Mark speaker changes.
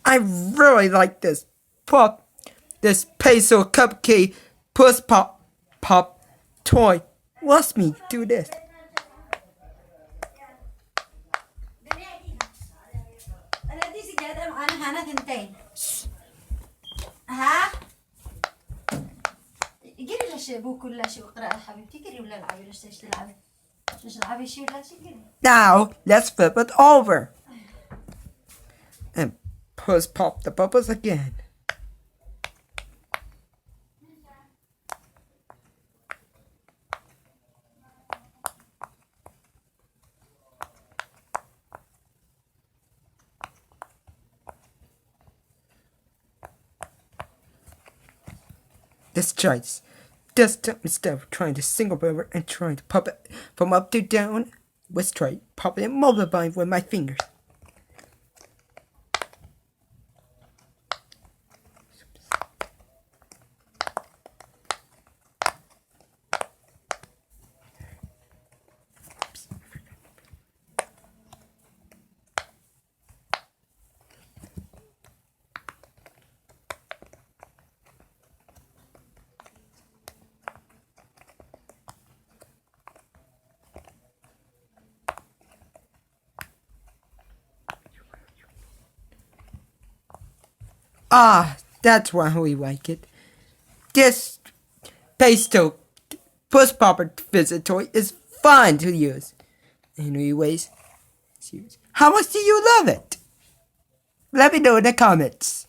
Speaker 1: I really like this Pastel Cupcake Puss Pop toy. Let's me do this.
Speaker 2: أنا دي سجادة أنا هنا ثنتين ها قري ليش أبوك ولا شيء واقرأ حبيبتي قري ولا العبي ليش تلعبي ليش تلعبي شيء ولا شيء قري.
Speaker 1: Now let's flip it over and push pop the bubbles again. This choice. Just instead of trying to single over and trying to pop it from up to down, let's try popping it multiply with my fingers. Ah, that's why we like it. This pastel puss popper visit toy is fun to use. Anyways, how much do you love it? Let me know in the comments.